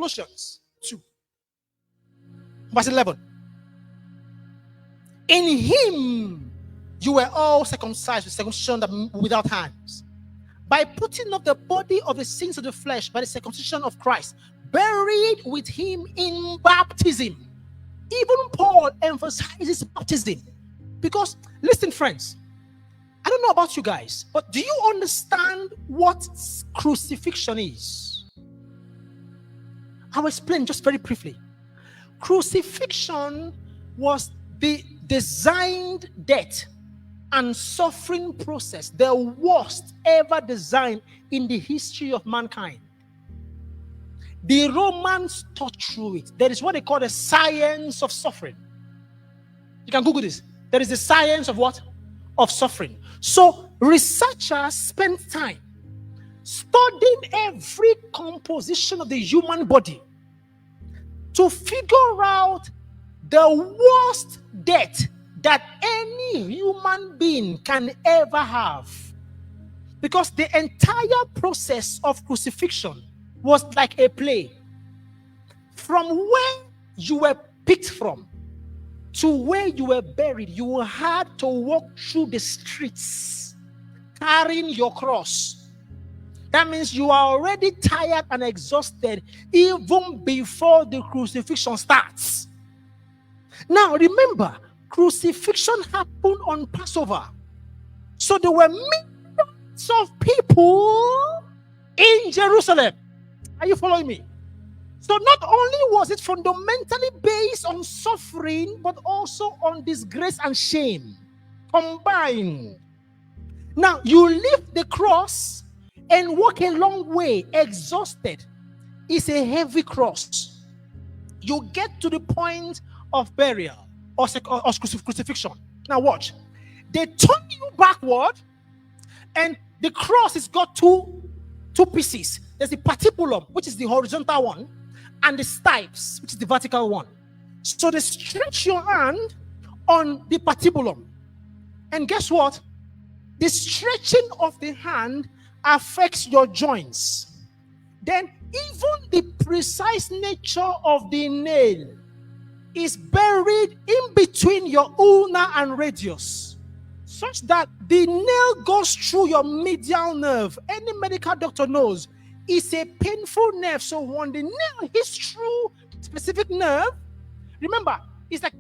Colossians 2, verse 11. In him you were all circumcised with circumcision without hands, by putting off the body of the sins of the flesh by the circumcision of Christ, buried with him in baptism. Even Paul emphasizes baptism because, listen, friends, I don't know about you guys, but do you understand what crucifixion is? I'll explain just very briefly. Crucifixion was the designed death and suffering process, the worst ever designed in the history of mankind. The Romans taught through it. There is what they call the science of suffering. You can Google this. There is the science of what? Of suffering. So researchers spent time studying every composition of the human body to figure out the worst death that any human being can ever have. Because the entire process of crucifixion was like a play. From where you were picked from to where you were buried, you had to walk through the streets carrying your cross. That means you are already tired and exhausted even before the crucifixion starts. Now remember, crucifixion happened on Passover. So there were millions of people in Jerusalem. Are you following me? So not only was it fundamentally based on suffering, but also on disgrace and shame combined. Now you lift the cross and walk a long way exhausted. It's a heavy cross. You get to the point of burial or crucifixion. Now watch. They turn you backward, and the cross has got two pieces. There's the patibulum, which is the horizontal one, and the stipes, which is the vertical one. So they stretch your hand on the patibulum. And guess what? The stretching of the hand affects your joints. Then even the precise nature of the nail is buried in between your ulna and radius, such that the nail goes through your medial nerve. Any medical doctor knows it's a painful nerve. So when the nail hits through specific nerve, remember, it's like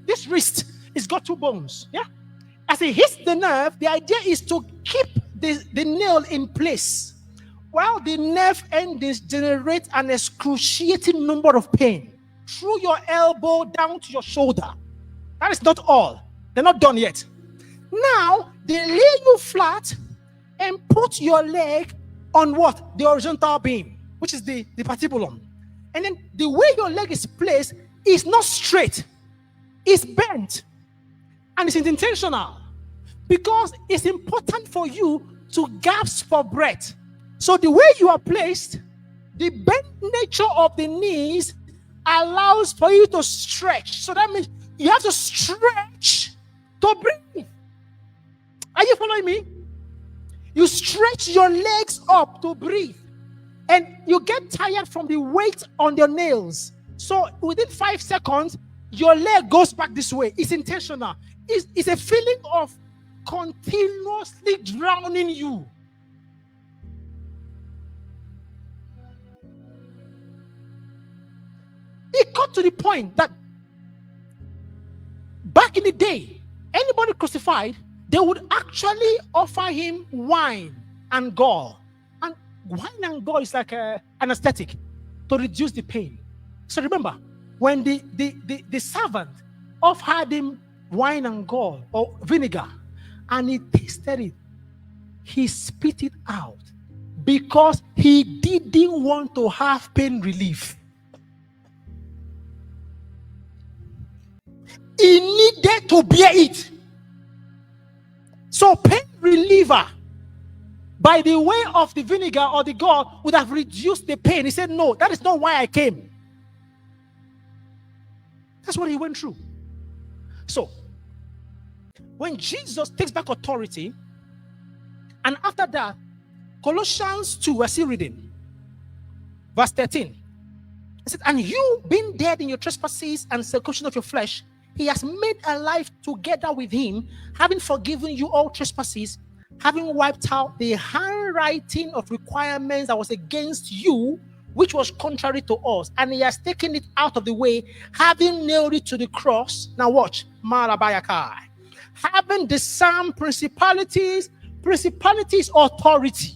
this wrist is got two bones. Yeah, as it hits the nerve, the idea is to keep the nail in place, while the nerve endings generate an excruciating number of pain through your elbow down to your shoulder. That is not all. They're not done yet. Now they lay you flat and put your leg on what? The horizontal beam, which is the patibulum. And then the way your leg is placed is not straight, it's bent, and it's intentional because it's important for you to gasp for breath. So the way you are placed, the bent nature of the knees allows for you to stretch. So that means you have to stretch to breathe. Are you following me? You stretch your legs up to breathe, and you get tired from the weight on your nails. So within 5 seconds, your leg goes back this way. It's intentional. It's a feeling of continuously drowning you. It got to the point that back in the day, anybody crucified, they would actually offer him wine and gall. And wine and gall is like an anesthetic to reduce the pain. So remember, when the servant offered him wine and gall or vinegar, and he tasted it, he spit it out because he didn't want to have pain relief. He needed to bear it. So pain reliever by the way of the vinegar or the gall would have reduced the pain. He said, no, that is not why I came. That's what he went through. So when Jesus takes back authority, and after that, Colossians 2, we're still reading, verse 13. He said, and you being dead in your trespasses and circumcision of your flesh, he has made alive together with him, having forgiven you all trespasses, having wiped out the handwriting of requirements that was against you, which was contrary to us, and he has taken it out of the way, having nailed it to the cross. Now watch, Marabayakai. Having disarmed principalities authority.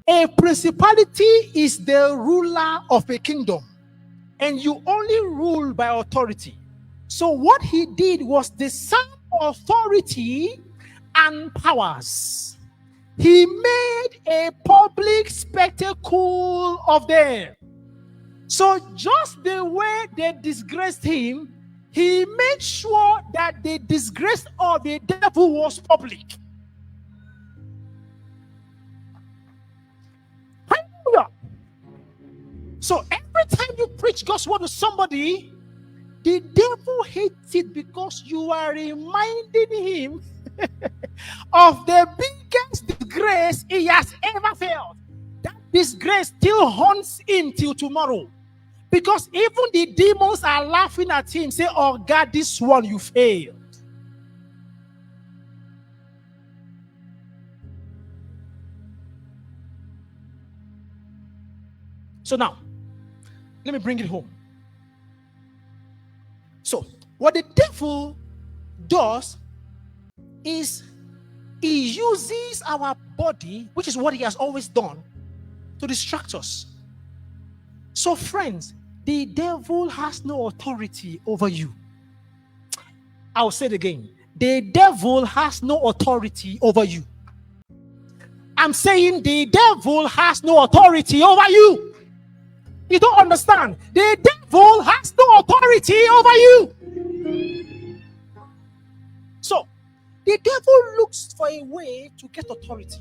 A principality is the ruler of a kingdom, and you only rule by authority. So what he did was disarm authority and powers. He made a public spectacle of them. So just the way they disgraced him, he made sure that the disgrace of the devil was public. Hallelujah. So every time you preach God's word to somebody, the devil hates it because you are reminding him of the biggest disgrace he has ever felt. That disgrace still haunts him till tomorrow. Because even the demons are laughing at him, say, oh God, this one you failed. So now, let me bring it home. So, what the devil does is he uses our body, which is what he has always done, to distract us. So, friends, the devil has no authority over you. I'll say it again. The devil has no authority over you. I'm saying the devil has no authority over you. You don't understand. The devil has no authority over you. So, the devil looks for a way to get authority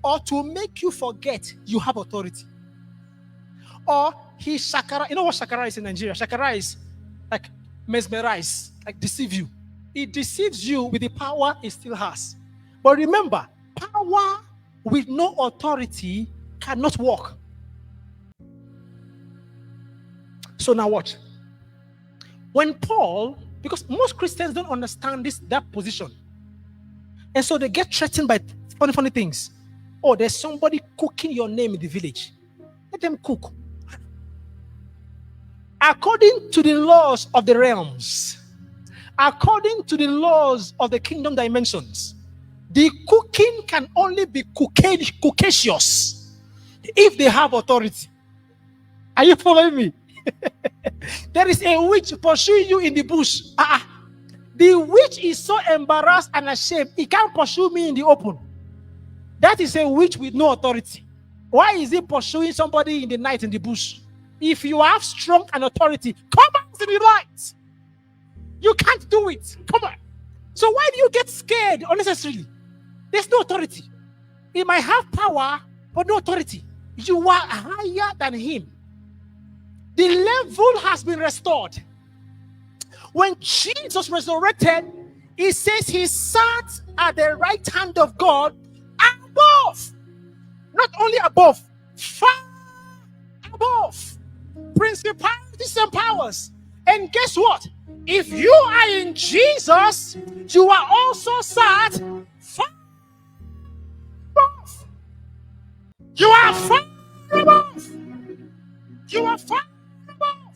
or to make you forget you have authority. Or he shakara. You know what shakara is in Nigeria? Shakara is like mesmerize, like deceive you. It deceives you with the power it still has. But remember, power with no authority cannot work. So now watch. When Paul, because most Christians don't understand that position, and so they get threatened by funny things. Oh, there's somebody cooking your name in the village. Let them cook. According to the laws of the realms, according to the laws of the kingdom dimensions, the cooking can only be cookacious if they have authority. Are you following me? There is a witch pursuing you in the bush. The witch is so embarrassed and ashamed, he can't pursue me in the open. That is a witch with no authority. Why is he pursuing somebody in the night in the bush? If you have strong and authority, come out in the light. You can't do it. Come on. So why do you get scared unnecessarily? There's no authority. He might have power, but no authority. You are higher than him. The level has been restored. When Jesus resurrected, he says he sat at the right hand of God above. Not only above, far above. Principalities and powers. And guess what? If you are in Jesus, you are also sat far above. You are far above. You are far above.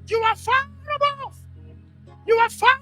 You are far above. You are far